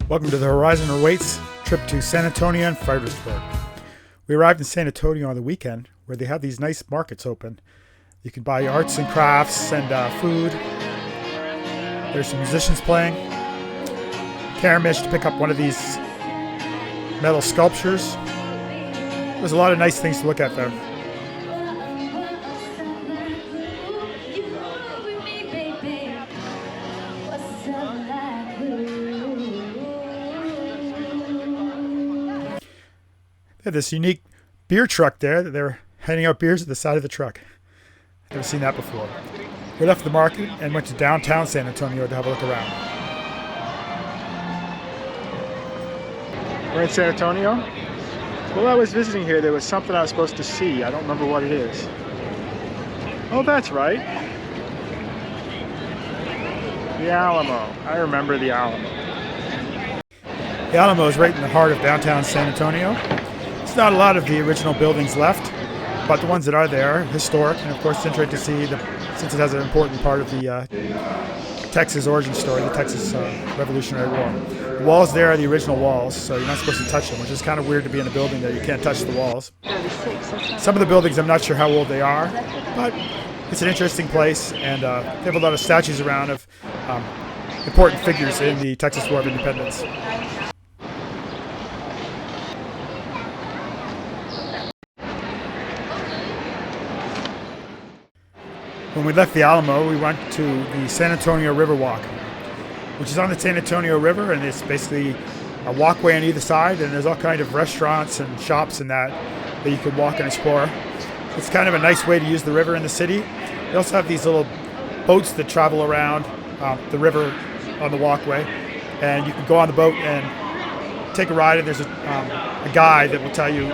Welcome to the Horizon Awaits trip to San Antonio and Fredericksburg. We arrived in San Antonio on the weekend where they have these nice markets open. You can buy arts and crafts and food. There's some musicians playing. Karen managed to pick up one of these metal sculptures. There's a lot of nice things to look at there. They had this unique beer truck there that they were handing out beers at the side of the truck. Never seen that before. We left the market and went to downtown San Antonio to have a look around. We're in San Antonio. While I was visiting here, there was something I was supposed to see. I don't remember what it is. Oh, that's right. The Alamo. I remember the Alamo. The Alamo is right in the heart of downtown San Antonio. There's not a lot of the original buildings left, but the ones that are there are historic, and of course it's interesting to see, since it has an important part of the Texas origin story, the Texas Revolutionary War. The walls there are the original walls, so you're not supposed to touch them, which is kind of weird to be in a building that you can't touch the walls. Some of the buildings, I'm not sure how old they are, but it's an interesting place, and they have a lot of statues around of important figures in the Texas War of Independence. When we left the Alamo, we went to the San Antonio Riverwalk, which is on the San Antonio River, and it's basically a walkway on either side, and there's all kinds of restaurants and shops and that you can walk and explore. It's kind of a nice way to use the river in the city. They also have these little boats that travel around the river on the walkway, and you can go on the boat and take a ride, and there's a guide that will tell you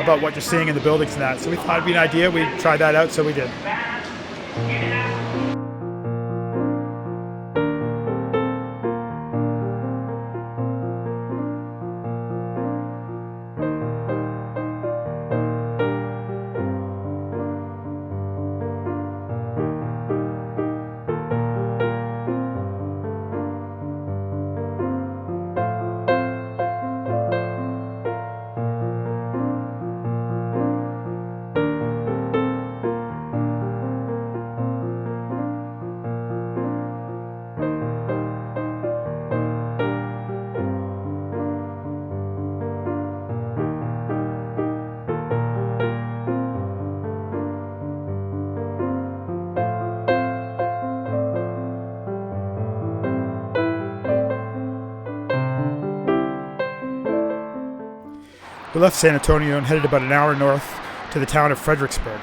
about what you're seeing in the buildings and that. So we thought it'd be an idea. We'd try that out, so we did. We left San Antonio and headed about an hour north to the town of Fredericksburg,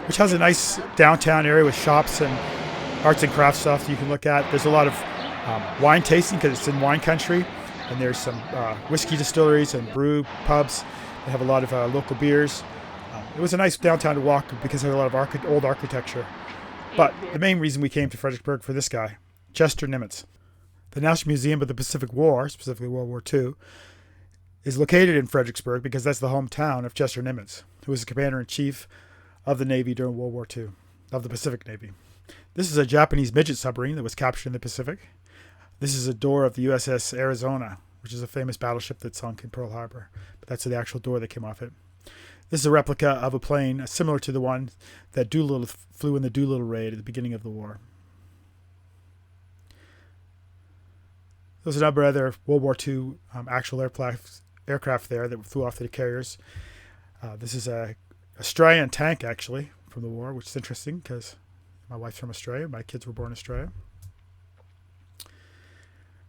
which has a nice downtown area with shops and arts and crafts stuff you can look at. There's a lot of wine tasting because it's in wine country, and there's some whiskey distilleries and brew pubs that have a lot of local beers. It was a nice downtown to walk because there's a lot of old architecture. But the main reason we came to Fredericksburg for this guy, Chester Nimitz. The National Museum of the Pacific War, specifically World War II, is located in Fredericksburg because that's the hometown of Chester Nimitz, who was the commander-in-chief of the Navy during World War II, of the Pacific Navy. This is a Japanese midget submarine that was captured in the Pacific. This is a door of the USS Arizona, which is a famous battleship that sunk in Pearl Harbor, but that's the actual door that came off it. This is a replica of a plane similar to the one that Doolittle flew in the Doolittle raid at the beginning of the war. There's a number of other World War II actual aircraft there that flew off the carriers. This is a Australian tank, actually, from the war, which is interesting because my wife's from Australia. My kids were born in Australia.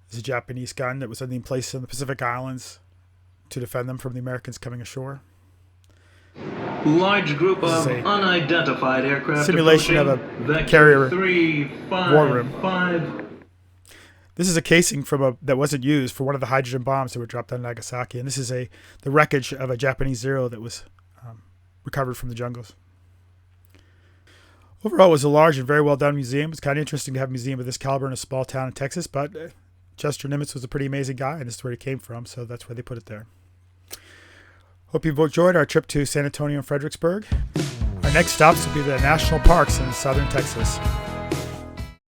This is a Japanese gun that was in place in the Pacific Islands to defend them from the Americans coming ashore. Large group of unidentified aircraft simulation of a carrier war room. This is a casing from that wasn't used for one of the hydrogen bombs that were dropped on Nagasaki, and this is the wreckage of a Japanese Zero that was recovered from the jungles. Overall, it was a large and very well done museum. It's kind of interesting to have a museum of this caliber in a small town in Texas, but Chester Nimitz was a pretty amazing guy, and this is where he came from, so that's why they put it there. Hope you've enjoyed our trip to San Antonio and Fredericksburg. Our next stops will be the national parks in southern Texas.